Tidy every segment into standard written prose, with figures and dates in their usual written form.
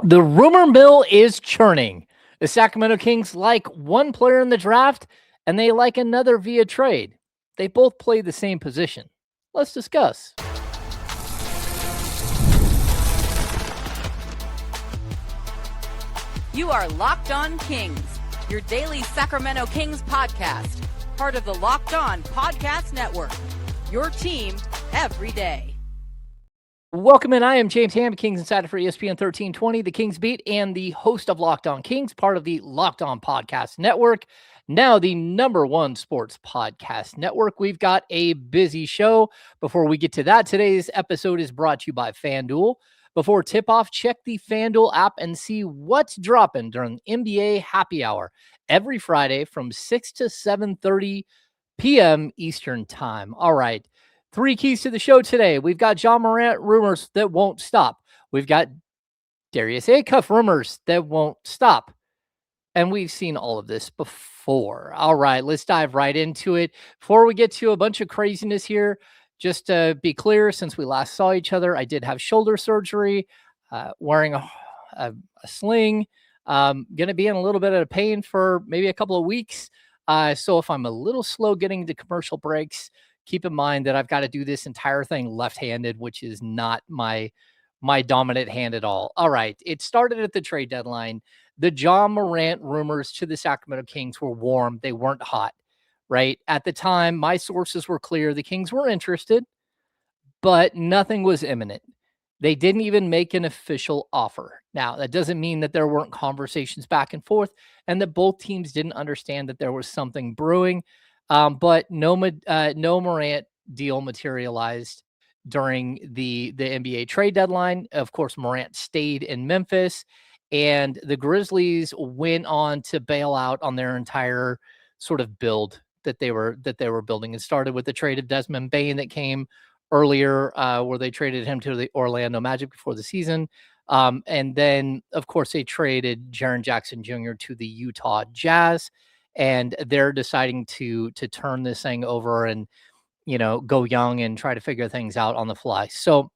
The rumor mill is churning. The Sacramento Kings like one player in the draft, and they like another via trade. They both play the same position. Let's discuss. You are Locked On Kings, your daily Sacramento Kings podcast, part of the Locked On Podcast Network, your team every day. Welcome in. I am James Ham, Kings Insider for ESPN 1320, the Kings Beat, and the host of Locked On Kings, part of the Locked On Podcast Network, now the #1 sports podcast network. We've got a busy show. Before we get to that, today's episode is brought to you by FanDuel. Before tip-off, check the FanDuel app and see what's dropping during NBA Happy Hour every Friday from 6 to 7:30 p.m. Eastern Time. All right. 3 keys to the show today. We've got Ja Morant rumors that won't stop. We've got Darius Acuff rumors that won't stop. And we've seen all of this before. All right, let's dive right into it. Before we get to a bunch of craziness here, just to be clear, since we last saw each other, I did have shoulder surgery, wearing a sling. Going to be in a little bit of pain for maybe a couple of weeks. So if I'm a little slow getting to commercial breaks, keep in mind that I've got to do this entire thing left-handed, which is not my dominant hand at all. All right, it started at the trade deadline. The Ja Morant rumors to the Sacramento Kings were warm. They weren't hot, right? At the time, my sources were clear. The Kings were interested, but nothing was imminent. They didn't even make an official offer. Now, that doesn't mean that there weren't conversations back and forth and that both teams didn't understand that there was something brewing. But no Morant deal materialized during the NBA trade deadline. Of course, Morant stayed in Memphis, and the Grizzlies went on to bail out on their entire sort of build that they were building. It started with the trade of Desmond Bane that came earlier, where they traded him to the Orlando Magic before the season. And then, of course, they traded Jaren Jackson Jr. to the Utah Jazz, and they're deciding to turn this thing over and, go young and try to figure things out on the fly. So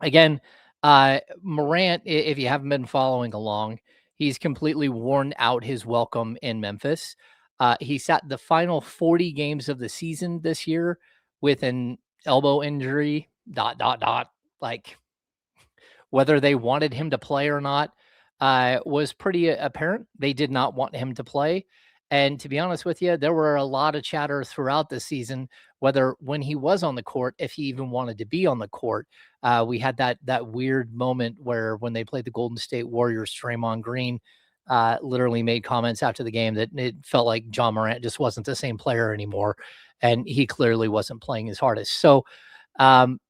again, Morant, if you haven't been following along, he's completely worn out his welcome in Memphis. He sat the final 40 games of the season this year with an elbow injury, ... Like, whether they wanted him to play or not was pretty apparent. They did not want him to play. And to be honest with you, there were a lot of chatter throughout the season, whether when he was on the court, if he even wanted to be on the court. We had that weird moment where when they played the Golden State Warriors, Draymond Green literally made comments after the game that it felt like Ja Morant just wasn't the same player anymore. And he clearly wasn't playing his hardest. So,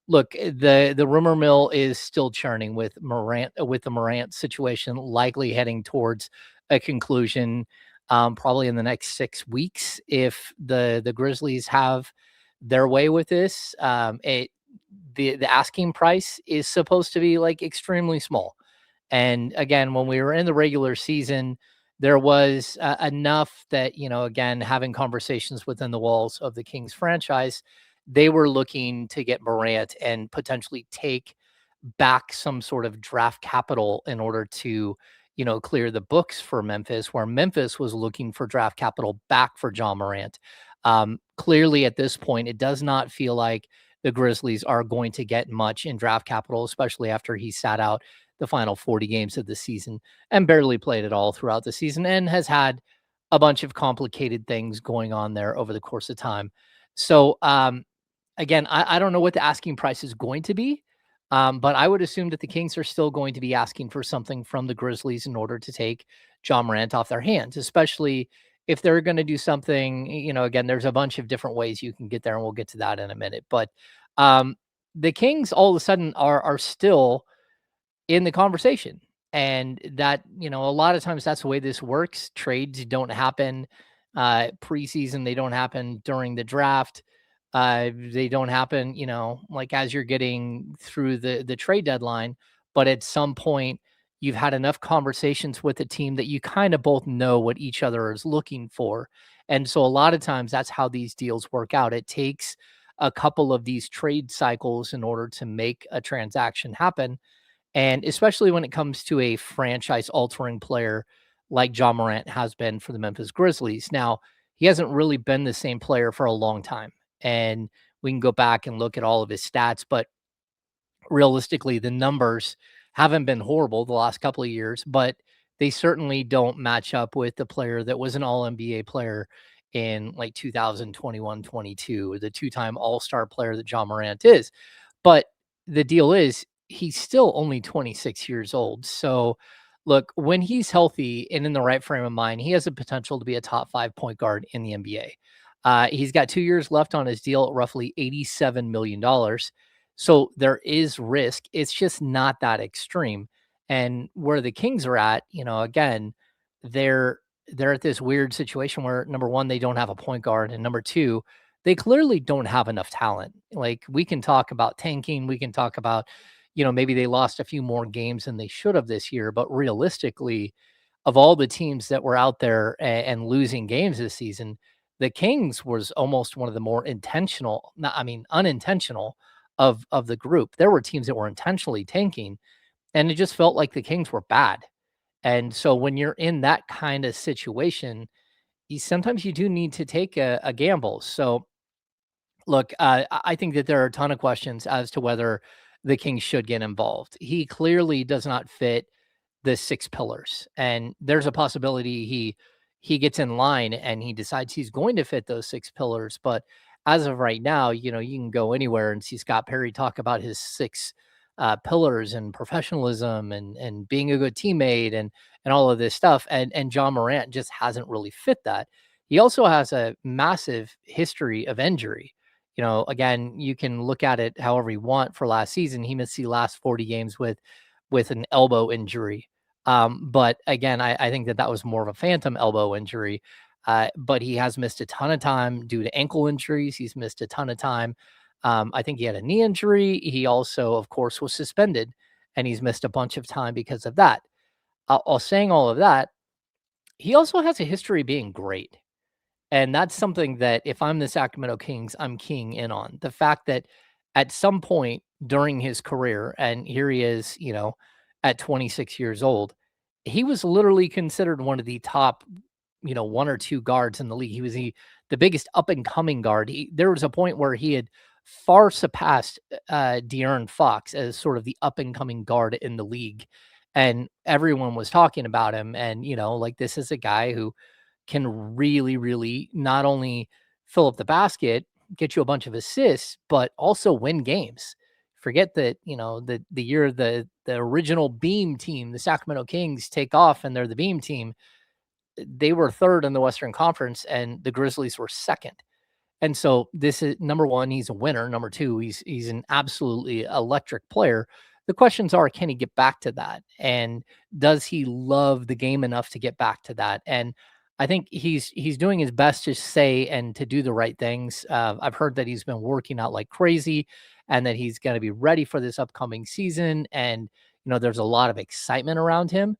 look, the rumor mill is still churning with the Morant situation, likely heading towards a conclusion, probably in the next 6 weeks. If the Grizzlies have their way with this, the asking price is supposed to be like extremely small. And again, when we were in the regular season, there was enough that, again, having conversations within the walls of the Kings franchise, they were looking to get Morant and potentially take back some sort of draft capital in order to, clear the books for Memphis, where Memphis was looking for draft capital back for Ja Morant. Clearly, at this point, it does not feel like the Grizzlies are going to get much in draft capital, especially after he sat out the final 40 games of the season and barely played at all throughout the season and has had a bunch of complicated things going on there over the course of time. So, again, I don't know what the asking price is going to be, but I would assume that the Kings are still going to be asking for something from the Grizzlies in order to take Ja Morant off their hands, especially if they're going to do something. Again, there's a bunch of different ways you can get there, and we'll get to that in a minute. But the Kings all of a sudden are still in the conversation. And that, a lot of times that's the way this works. Trades don't happen preseason. They don't happen during the draft. They don't happen, like as you're getting through the trade deadline. But at some point, you've had enough conversations with the team that you kind of both know what each other is looking for. And so a lot of times that's how these deals work out. It takes a couple of these trade cycles in order to make a transaction happen. And especially when it comes to a franchise altering player like Ja Morant has been for the Memphis Grizzlies. Now, he hasn't really been the same player for a long time. And we can go back and look at all of his stats, but realistically, the numbers haven't been horrible the last couple of years, but they certainly don't match up with the player that was an all NBA player in like 2021-22, the two-time all-star player that Ja Morant is. But the deal is he's still only 26 years old. So look, when he's healthy and in the right frame of mind, he has the potential to be a top 5 point guard in the NBA. He's got 2 years left on his deal at roughly $87 million. So there is risk. It's just not that extreme. And where the Kings are at, again, they're they're at this weird situation where number one, they don't have a point guard, and number two, they clearly don't have enough talent. Like we can talk about tanking, we can talk about, maybe they lost a few more games than they should have this year, but realistically, of all the teams that were out there and losing games this season, the Kings was almost one of the more intentional, unintentional of the group. There were teams that were intentionally tanking, and it just felt like the Kings were bad. And so when you're in that kind of situation, sometimes you do need to take a gamble. So look, I think that there are a ton of questions as to whether the Kings should get involved. He clearly does not fit the 6 pillars, and there's a possibility he gets in line and he decides he's going to fit those 6 pillars. But as of right now, you can go anywhere and see Scott Perry talk about his 6 pillars and professionalism and being a good teammate and all of this stuff. And Ja Morant just hasn't really fit that. He also has a massive history of injury. Again, you can look at it however you want. For last season, he missed the last 40 games with an elbow injury. But again, I think that was more of a phantom elbow injury. But he has missed a ton of time due to ankle injuries. He's missed a ton of time. I think he had a knee injury. He also, of course, was suspended, and he's missed a bunch of time because of that. Saying all of that, he also has a history of being great. And that's something that if I'm the Sacramento Kings, I'm keying in on. The fact that at some point during his career, and here he is, at 26 years old, he was literally considered one of the top, 1 or 2 guards in the league. He was the biggest up and coming guard. There was a point where he had far surpassed De'Aaron Fox as sort of the up and coming guard in the league. And everyone was talking about him. And, like this is a guy who can really, really not only fill up the basket, get you a bunch of assists, but also win games. Forget that, the year the original beam team, the Sacramento Kings, take off and they're the beam team. They were third in the Western Conference and the Grizzlies were second. And so this is number one, he's a winner. Number two, he's an absolutely electric player. The questions are, can he get back to that? And does he love the game enough to get back to that? And I think he's doing his best to say and to do the right things. I've heard that he's been working out like crazy and that he's going to be ready for this upcoming season. And, there's a lot of excitement around him.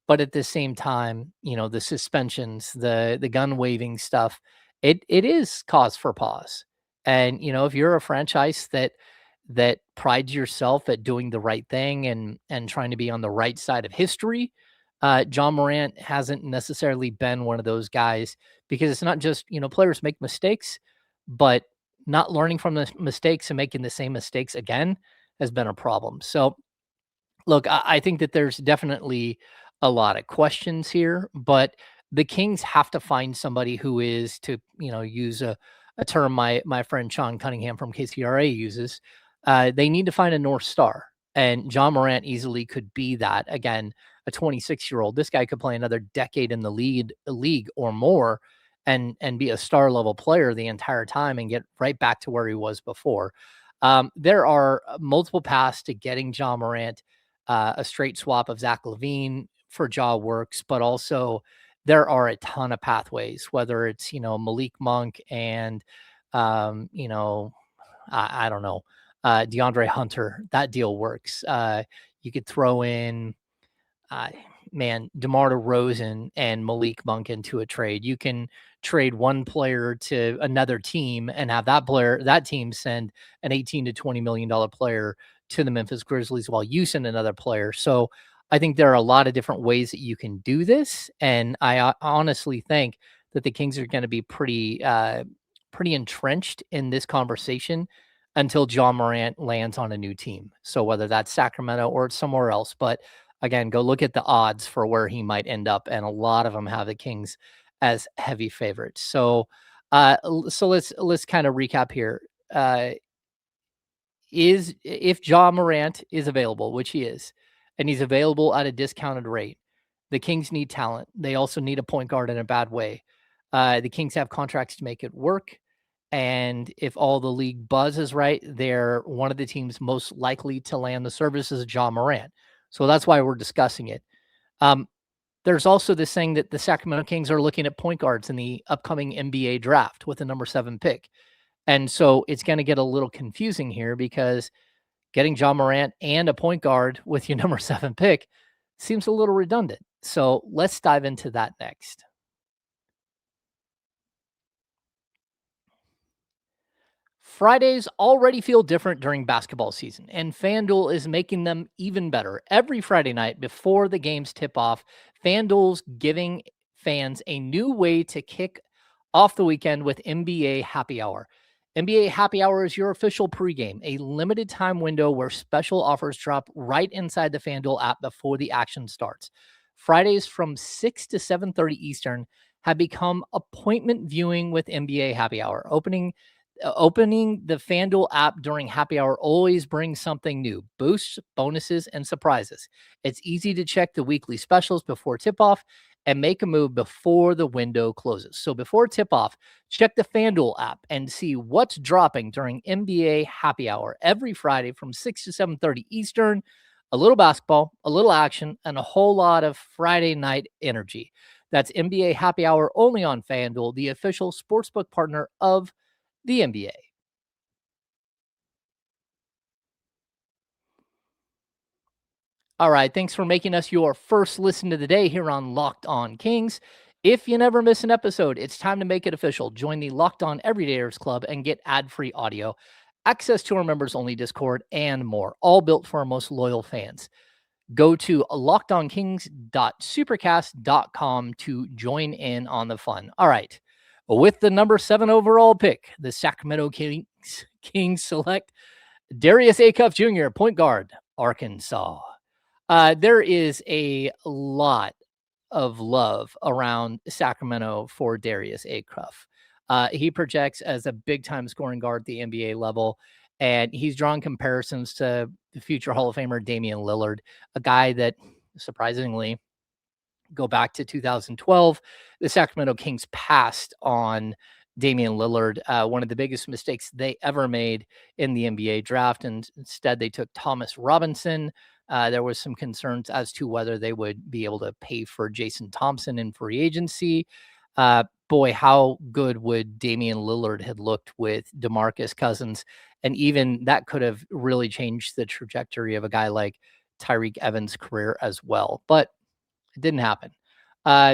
But at the same time, the suspensions, the gun waving stuff, it is cause for pause. And, if you're a franchise that prides yourself at doing the right thing and trying to be on the right side of history, Ja Morant hasn't necessarily been one of those guys, because it's not just, players make mistakes, but not learning from the mistakes and making the same mistakes again has been a problem. So look, I think that there's definitely a lot of questions here, but the Kings have to find somebody who is, to use a term my friend Sean Cunningham from KCRA uses. They need to find a North Star, and Ja Morant easily could be that. Again, a 26-year-old, this guy could play another decade in the league or more, and be a star level player the entire time and get right back to where he was before. There are multiple paths to getting Ja Morant. A straight swap of Zach LaVine for Ja works, but also there are a ton of pathways, whether it's, Malik Monk and, I don't know, DeAndre Hunter. That deal works. You could throw in, DeMar DeRozan and Malik Monk into a trade. You can trade one player to another team and have that team send an $18 to $20 million player to the Memphis Grizzlies while using another player. So I think there are a lot of different ways that you can do this. And I honestly think that the Kings are going to be pretty entrenched in this conversation until Ja Morant lands on a new team. So whether that's Sacramento or it's somewhere else, but again, go look at the odds for where he might end up, and a lot of them have the Kings as heavy favorites. So, so let's kind of recap here. Is if Ja Morant is available, which he is, and he's available at a discounted rate, the Kings need talent. They also need a point guard in a bad way. The Kings have contracts to make it work. And if all the league buzz is right, they're one of the teams most likely to land the services of Ja Morant. So that's why we're discussing it. There's also this thing that the Sacramento Kings are looking at point guards in the upcoming NBA draft with the number 7 pick. And so it's going to get a little confusing here because getting Ja Morant and a point guard with your number 7 pick seems a little redundant. So let's dive into that next. Fridays already feel different during basketball season, and FanDuel is making them even better. Every Friday night before the games tip off, FanDuel's giving fans a new way to kick off the weekend with NBA Happy Hour. NBA Happy Hour is your official pregame, a limited time window where special offers drop right inside the FanDuel app before the action starts. Fridays from 6 to 7:30 Eastern have become appointment viewing with NBA Happy Hour. Opening the FanDuel app during happy hour always brings something new: boosts, bonuses, and surprises. It's easy to check the weekly specials before tip-off and make a move before the window closes. So before tip-off, check the FanDuel app and see what's dropping during NBA happy hour every Friday from 6 to 7:30 Eastern. A little basketball, a little action, and a whole lot of Friday night energy. That's NBA happy hour only on FanDuel, the official sportsbook partner of the NBA. All right. Thanks for making us your first listen to the day here on Locked On Kings. If you never miss an episode, it's time to make it official. Join the Locked On Everydayers Club and get ad-free audio, access to our members only Discord, and more, all built for our most loyal fans. Go to lockedonkings.supercast.com to join in on the fun. All right. With the number 7 overall pick, the Sacramento Kings select Darius Acuff Jr., point guard, Arkansas. There is a lot of love around Sacramento for Darius Acuff. He projects as a big-time scoring guard at the NBA level, and he's drawn comparisons to the future Hall of Famer Damian Lillard, a guy that, surprisingly, go back to 2012, the Sacramento Kings passed on Damian Lillard, one of the biggest mistakes they ever made in the NBA draft. And instead, they took Thomas Robinson. There was some concerns as to whether they would be able to pay for Jason Thompson in free agency. Boy, how good would Damian Lillard had looked with DeMarcus Cousins? And even that could have really changed the trajectory of a guy like Tyreek Evans' career as well. But it didn't happen.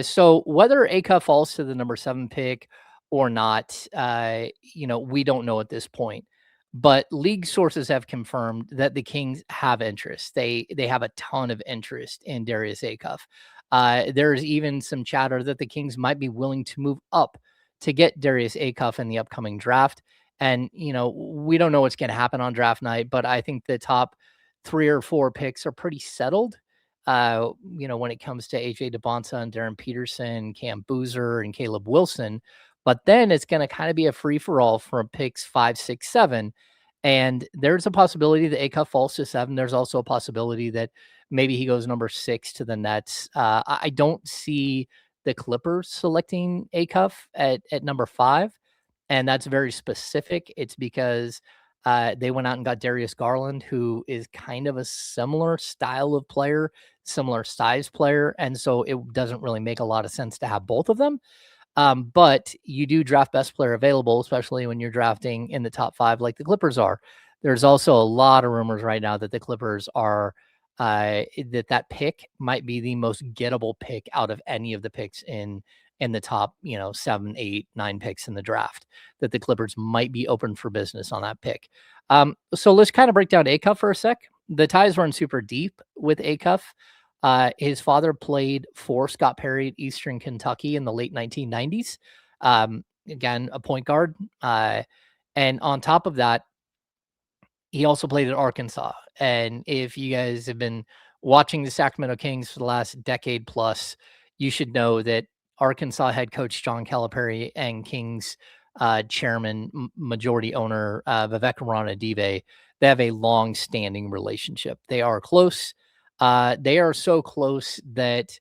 So whether Acuff falls to the number 7 pick or not, we don't know at this point. But league sources have confirmed that the Kings have interest. They have a ton of interest in Darius Acuff. There's even some chatter that the Kings might be willing to move up to get Darius Acuff in the upcoming draft. And, we don't know what's going to happen on draft night, but I think the top 3 or 4 picks are pretty settled. When it comes to AJ DeBonsa and Darren Peterson, Cam Boozer, and Caleb Wilson. But then it's going to kind of be a free-for-all from picks 5, 6, 7. And there's a possibility that Acuff falls to 7. There's also a possibility that maybe he goes number 6 to the Nets. I don't see the Clippers selecting Acuff at number 5. And that's very specific. It's because they went out and got Darius Garland, who is kind of a similar style of player, similar size player. And so it doesn't really make a lot of sense to have both of them. But you do draft best player available, especially when you're drafting in the top 5 like the Clippers are. There's also a lot of rumors right now that the Clippers are that pick might be the most gettable pick out of any of the picks in in the top, 7, 8, 9 picks in the draft, that the Clippers might be open for business on that pick. So let's kind of break down Acuff for a sec. The ties run super deep with Acuff. His father played for Scott Perry at Eastern Kentucky in the late 1990s. Again, a point guard. And on top of that, he also played at Arkansas. And if you guys have been watching the Sacramento Kings for the last decade plus, you should know that Arkansas head coach John Calipari and Kings chairman, majority owner Vivek Ranadive, they have a long-standing relationship. They are close. They are so close that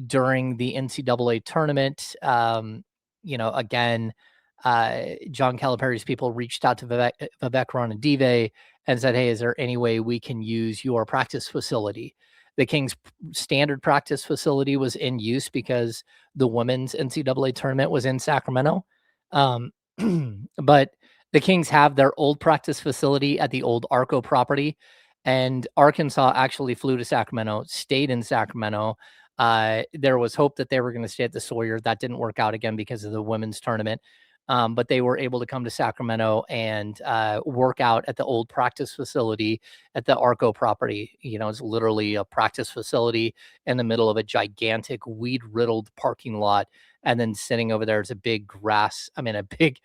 during the NCAA tournament, again, John Calipari's people reached out to Vivek Ranadive and said, hey, is there any way we can use your practice facility? The Kings' standard practice facility was in use because the women's NCAA tournament was in Sacramento. But the Kings have their old practice facility at the old Arco property, and Arkansas actually flew to Sacramento, stayed in Sacramento. There was hope that they were going to stay at the Sawyer. That didn't work out again because of the women's tournament. But they were able to come to Sacramento and work out at the old practice facility at the Arco property. It's literally a practice facility in the middle of a gigantic weed-riddled parking lot. And then sitting over there is a big a big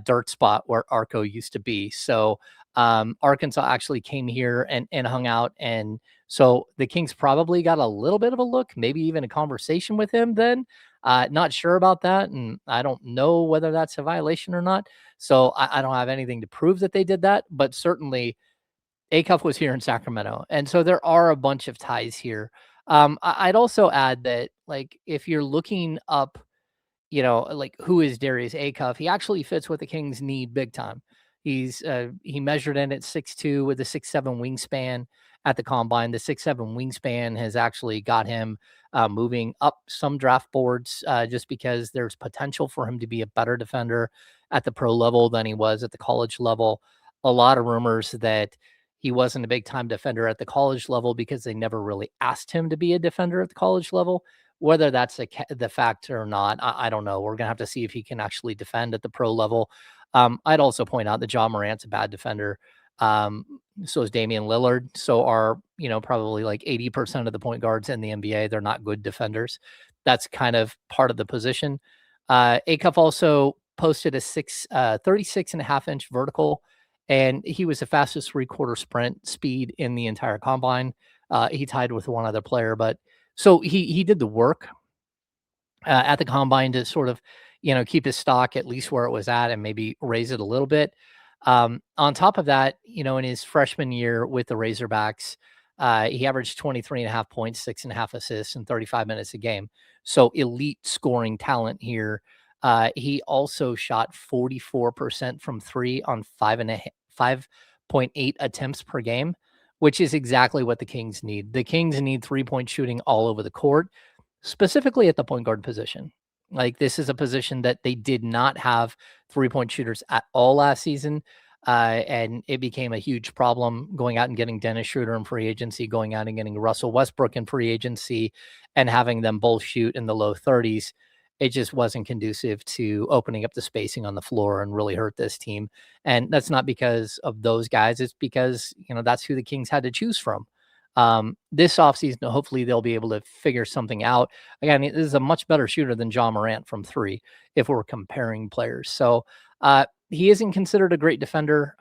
dirt spot where Arco used to be. So Arkansas actually came here and hung out. And so the Kings probably got a little bit of a look, maybe even a conversation with him then. Not sure about that. And I don't know whether that's a violation or not. So I don't have anything to prove that they did that. But certainly Acuff was here in Sacramento. And so there are a bunch of ties here. I'd also add that, like, if you're looking up, like, who is Darius Acuff, he actually fits what the Kings need big time. He measured in at 6'2" with a 6'7" wingspan at the combine. The 6'7" wingspan has actually got him moving up some draft boards just because there's potential for him to be a better defender at the pro level than he was at the college level. A lot of rumors that he wasn't a big time defender at the college level because they never really asked him to be a defender at the college level. Whether that's the fact or not, I don't know. We're going to have to see if he can actually defend at the pro level. I'd also point out that Ja Morant's a bad defender. So is Damian Lillard. So are, probably like 80% of the point guards in the NBA. They're not good defenders. That's kind of part of the position. Acuff also posted a 36.5-inch vertical, and he was the fastest 3/4 sprint speed in the entire combine. He tied with one other player, but so he did the work at the combine to sort of, keep his stock at least where it was at and maybe raise it a little bit. On top of that, in his freshman year with the Razorbacks, he averaged 23.5 points, 6.5 assists, and 35 minutes a game. So elite scoring talent here. He also shot 44% from three on 5.8 attempts per game, which is exactly what the Kings need. The Kings need 3-point shooting all over the court, specifically at the point guard position. Like, this is a position that they did not have 3-point shooters at all last season. And it became a huge problem going out and getting Dennis Schroeder in free agency, going out and getting Russell Westbrook in free agency, and having them both shoot in the low 30s. It just wasn't conducive to opening up the spacing on the floor and really hurt this team. And that's not because of those guys. It's because, that's who the Kings had to choose from. This offseason, hopefully they'll be able to figure something out. Again, this is a much better shooter than Ja Morant from three, if we're comparing players. So he isn't considered a great defender.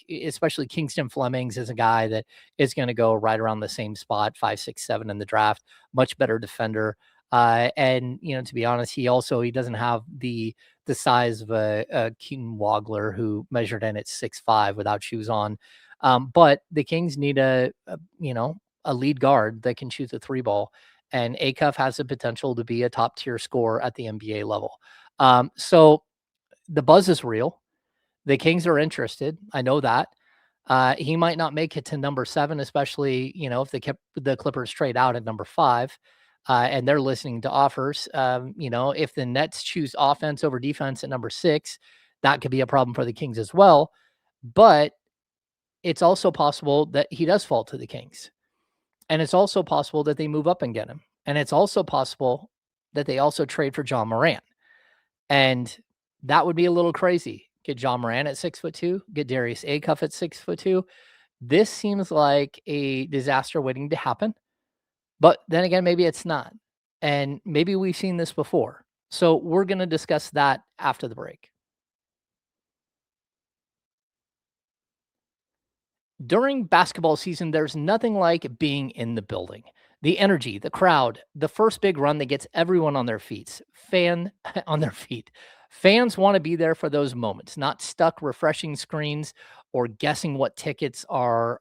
Especially Kingston Flemings is a guy that is going to go right around the same spot, 5, 6, 7 in the draft. Much better defender. And to be honest, he doesn't have the size of a Keaton Wagler, who measured in at 6'5" without shoes on. But the Kings need a lead guard that can shoot the three ball, and Acuff has the potential to be a top tier scorer at the NBA level. So the buzz is real. The Kings are interested. I know that. He might not make it to number 7, especially, if the Clippers trade out at number 5. And they're listening to offers. If the Nets choose offense over defense at number 6, that could be a problem for the Kings as well. But it's also possible that he does fall to the Kings. And it's also possible that they move up and get him. And it's also possible that they also trade for Ja Morant. And that would be a little crazy. Get Ja Morant at 6'2", get Darius Acuff at 6'2". This seems like a disaster waiting to happen. But then again, maybe it's not. And maybe we've seen this before. So we're going to discuss that after the break. During basketball season, there's nothing like being in the building. The energy, the crowd, the first big run that gets everyone on their feet. On their feet. Fans want to be there for those moments, not stuck refreshing screens or guessing what tickets are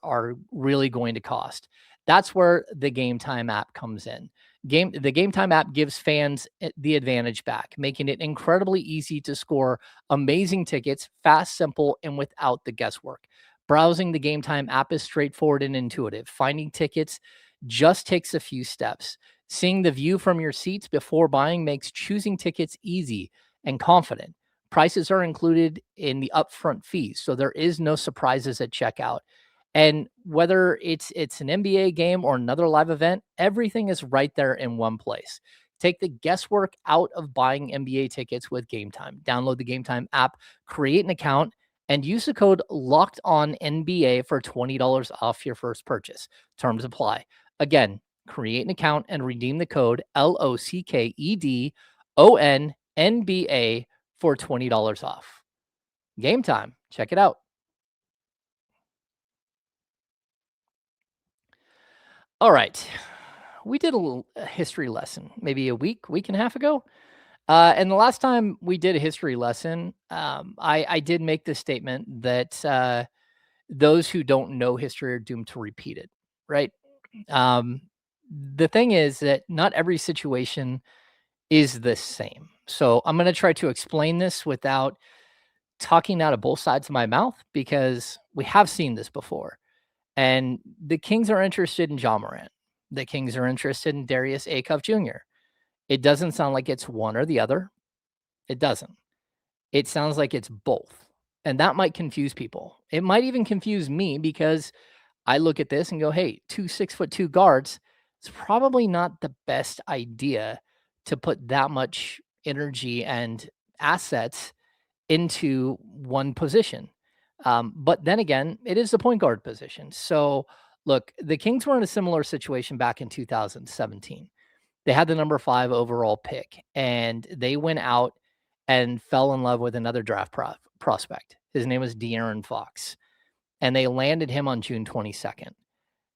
really going to cost. That's where the Gametime app comes in. The Gametime app gives fans the advantage back, making it incredibly easy to score amazing tickets, fast, simple, and without the guesswork. Browsing the Gametime app is straightforward and intuitive. Finding tickets just takes a few steps. Seeing the view from your seats before buying makes choosing tickets easy and confident. Prices are included in the upfront fees, so there is no surprises at checkout. And whether it's an NBA game or another live event, everything is right there in one place. Take the guesswork out of buying NBA tickets with Gametime. Download the Gametime app, create an account, and use the code Locked On NBA for $20 off your first purchase. Terms apply. Again, create an account and redeem the code LOCKEDONNBA for $20 off. Gametime. Check it out. All right. We did a little history lesson maybe a week and a half ago. And the last time we did a history lesson, I did make this statement that those who don't know history are doomed to repeat it, right? The thing is that not every situation is the same. So I'm going to try to explain this without talking out of both sides of my mouth because we have seen this before. And the Kings are interested in Ja Morant. The Kings are interested in Darius Acuff Jr. It doesn't sound like it's one or the other. It doesn't. It sounds like it's both. And that might confuse people. It might even confuse me because I look at this and go, hey, 2 6'2" guards, it's probably not the best idea to put that much energy and assets into one position. But then again, it is the point guard position. So look, the Kings were in a similar situation back in 2017. They had the number 5 overall pick and they went out and fell in love with another draft prospect. His name was De'Aaron Fox. And they landed him on June 22nd.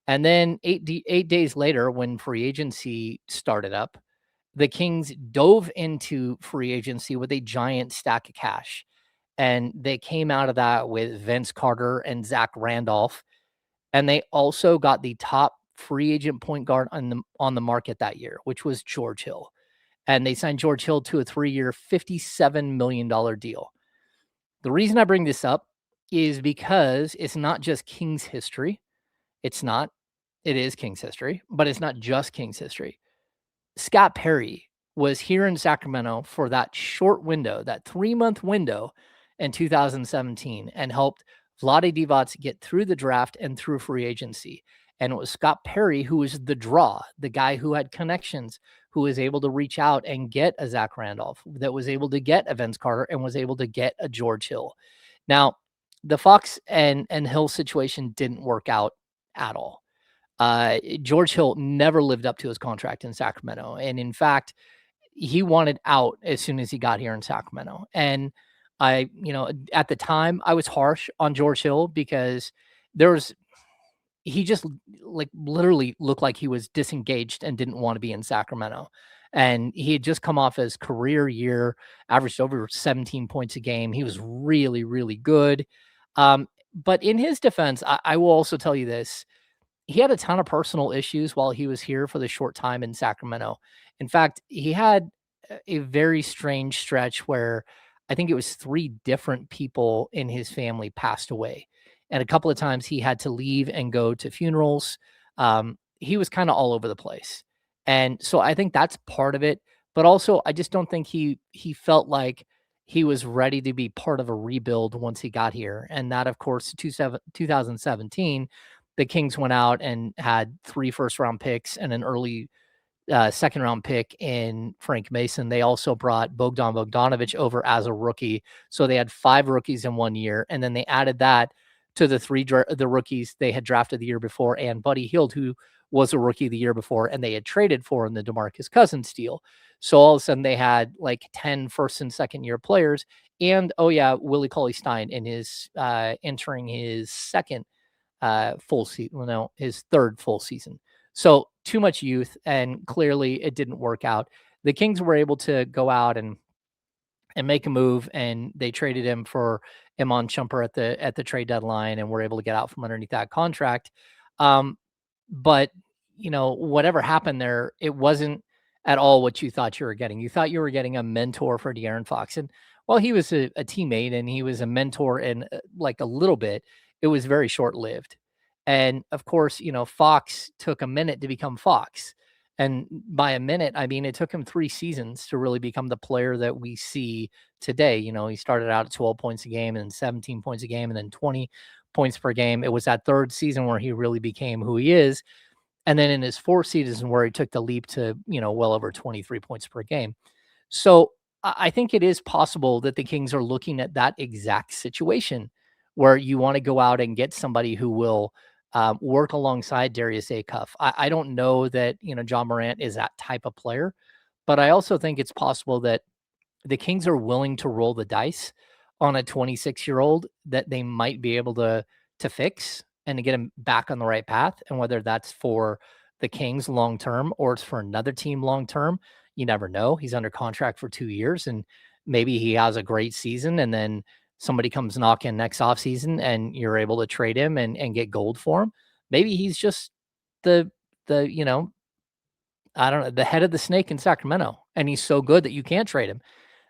And then 8 days later, when free agency started up, the Kings dove into free agency with a giant stack of cash. And they came out of that with Vince Carter and Zach Randolph. And they also got the top free agent point guard on the market that year, which was George Hill. And they signed George Hill to a 3-year, $57 million deal. The reason I bring this up is because it's not just Kings history. It's not. It is Kings history, but it's not just Kings history. Scott Perry was here in Sacramento for that short window, that 3-month window in 2017, and helped Vlade Divac get through the draft and through free agency. And it was Scott Perry who was the draw, the guy who had connections, who was able to reach out and get a Zach Randolph, that was able to get a Vince Carter and was able to get a George Hill. Now, the Fox and Hill situation didn't work out at all. George Hill never lived up to his contract in Sacramento. And in fact, he wanted out as soon as he got here in Sacramento. And at the time I was harsh on George Hill because he just like literally looked like he was disengaged and didn't want to be in Sacramento. And he had just come off his career year, averaged over 17 points a game. He was really, really good. But in his defense, I will also tell you this. He had a ton of personal issues while he was here for the short time in Sacramento. In fact, he had a very strange stretch where I think it was 3 different people in his family passed away. And a couple of times he had to leave and go to funerals. He was kind of all over the place. And so I think that's part of it. But also, I just don't think he felt like he was ready to be part of a rebuild once he got here. And that, of course, 2017, the Kings went out and had 3 first-round picks and an early second round pick in Frank Mason. They also brought Bogdan Bogdanovic over as a rookie. So they had 5 rookies in 1 year. And then they added that to the rookies they had drafted the year before, and Buddy Hield, who was a rookie the year before, and they had traded for in the DeMarcus Cousins deal. So all of a sudden they had like 10 first and second year players. And Willie Cauley-Stein in his entering his second full season, his third full season. So too much youth, and clearly it didn't work out. The Kings were able to go out and make a move, and they traded him for Iman Shumpert at the trade deadline, and were able to get out from underneath that contract. But whatever happened there, it wasn't at all what you thought you were getting. You thought you were getting a mentor for De'Aaron Fox, and while he was a teammate and he was a mentor in like a little bit, it was very short lived. And of course, Fox took a minute to become Fox. And by a minute, I mean, it took him 3 seasons to really become the player that we see today. He started out at 12 points a game, and then 17 points a game, and then 20 points per game. It was that third season where he really became who he is. And then in his 4th season where he took the leap to, well over 23 points per game. So I think it is possible that the Kings are looking at that exact situation where you want to go out and get somebody who will work alongside Darius Acuff. I don't know that, Ja Morant is that type of player, but I also think it's possible that the Kings are willing to roll the dice on a 26-year-old that they might be able to fix and to get him back on the right path. And whether that's for the Kings long term or it's for another team long term, you never know. He's under contract for 2 years, and maybe he has a great season, and then somebody comes knocking next offseason and you're able to trade him and get gold for him. Maybe he's just the I don't know, the head of the snake in Sacramento, and he's so good that you can't trade him.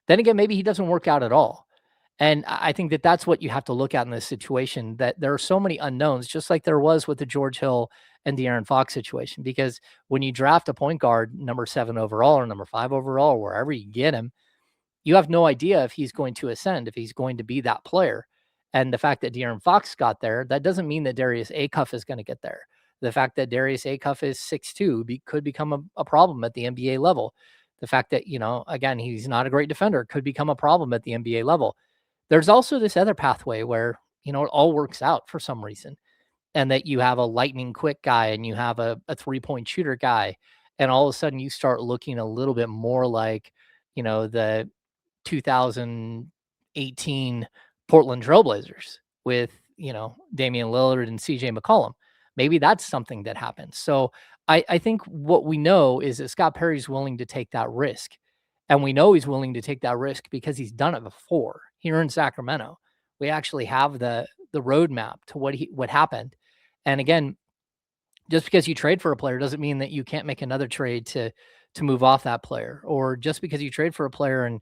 Then again, maybe he doesn't work out at all. And I think that that's what you have to look at in this situation, that there are so many unknowns, just like there was with the George Hill and De'Aaron Fox situation. Because when you draft a point guard, number 7 overall or number 5 overall, or wherever you get him, you have no idea if he's going to ascend, if he's going to be that player. And the fact that De'Aaron Fox got there, that doesn't mean that Darius Acuff is going to get there. The fact that Darius Acuff is 6'2" could become a problem at the NBA level. The fact that, again, he's not a great defender could become a problem at the NBA level. There's also this other pathway where, it all works out for some reason, and that you have a lightning quick guy and you have a 3-point shooter guy. And all of a sudden you start looking a little bit more like, the 2018 Portland Trailblazers with, Damian Lillard and CJ McCollum. Maybe that's something that happens. So I think what we know is that Scott Perry's willing to take that risk. And we know he's willing to take that risk because he's done it before here in Sacramento. We actually have the roadmap to what happened. And again, just because you trade for a player doesn't mean that you can't make another trade to move off that player. Or just because you trade for a player and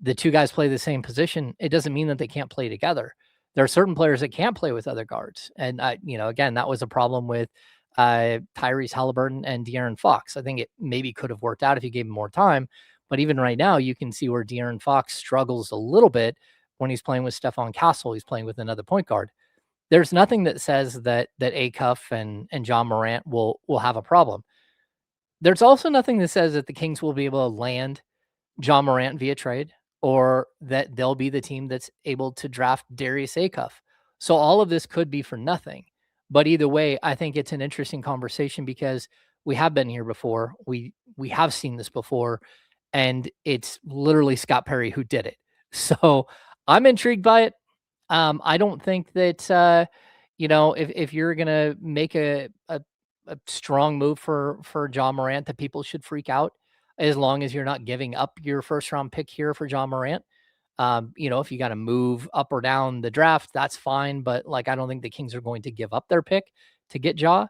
the two guys play the same position, it doesn't mean that they can't play together. There are certain players that can't play with other guards. And, again, that was a problem with Tyrese Halliburton and De'Aaron Fox. I think it maybe could have worked out if you gave him more time. But even right now, you can see where De'Aaron Fox struggles a little bit when he's playing with Stephon Castle. He's playing with another point guard. There's nothing that says that Acuff and Ja Morant will have a problem. There's also nothing that says that the Kings will be able to land Ja Morant via trade, or that they'll be the team that's able to draft Darius Acuff. So all of this could be for nothing. But either way, I think it's an interesting conversation because we have been here before. We have seen this before, and it's literally Scott Perry who did it. So I'm intrigued by it. I don't think that, if you're going to make a strong move for Ja Morant, that people should freak out, as long as you're not giving up your first round pick here for Ja Morant. If you got to move up or down the draft, that's fine. But I don't think the Kings are going to give up their pick to get Ja.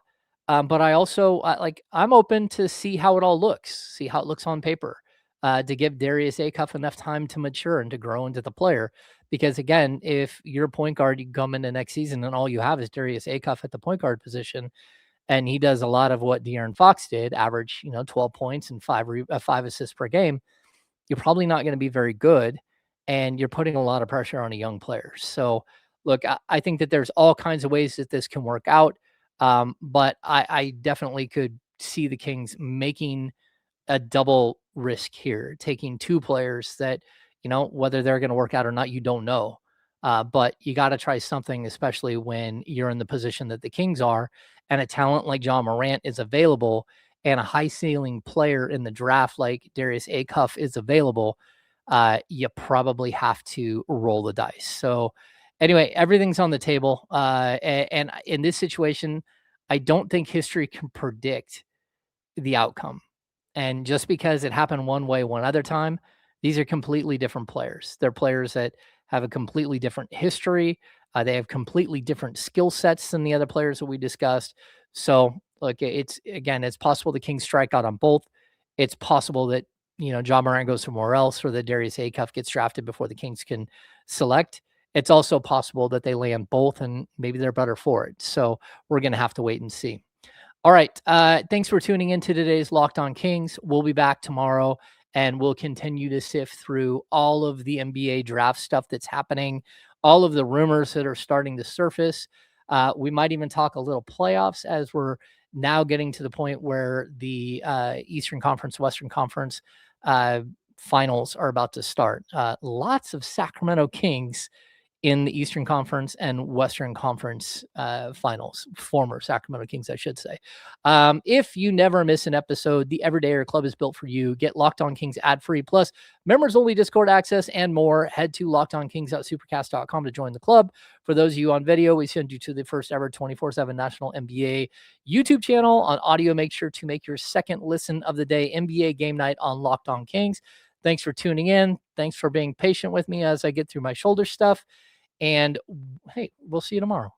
But I also I'm open to see how it all looks, see how it looks on paper, to give Darius Acuff enough time to mature and to grow into the player. Because again, if you're a point guard, you come into next season and all you have is Darius Acuff at the point guard position, and he does a lot of what De'Aaron Fox did, average 12 points and 5 assists per game, you're probably not going to be very good, and you're putting a lot of pressure on a young player. So look, I think that there's all kinds of ways that this can work out, but I definitely could see the Kings making a double risk here, taking two players that, whether they're going to work out or not, you don't know. But you got to try something, especially when you're in the position that the Kings are, and a talent like Ja Morant is available, and a high ceiling player in the draft like Darius Acuff is available. You probably have to roll the dice. So anyway, everything's on the table. And in this situation, I don't think history can predict the outcome. And just because it happened one way one other time, these are completely different players. They're players that have a completely different history. They have completely different skill sets than the other players that we discussed. So, look, it's possible the Kings strike out on both. It's possible that, Ja Morant goes somewhere else, or that Darius Acuff gets drafted before the Kings can select. It's also possible that they land both and maybe they're better for it. So we're going to have to wait and see. All right. Thanks for tuning in to today's Locked On Kings. We'll be back tomorrow, and we'll continue to sift through all of the NBA draft stuff that's happening, all of the rumors that are starting to surface. We might even talk a little playoffs, as we're now getting to the point where the Eastern Conference, Western Conference finals are about to start. Lots of Sacramento Kings in the Eastern Conference and Western Conference finals, former Sacramento Kings, I should say. If you never miss an episode, the Everydayer Club is built for you. Get Locked On Kings ad-free, plus members-only Discord access and more. Head to lockedonkings.supercast.com to join the club. For those of you on video, we send you to the first ever 24/7 National NBA YouTube channel. On audio, make sure to make your second listen of the day NBA Game Night on Locked On Kings. Thanks for tuning in. Thanks for being patient with me as I get through my shoulder stuff. And hey, we'll see you tomorrow.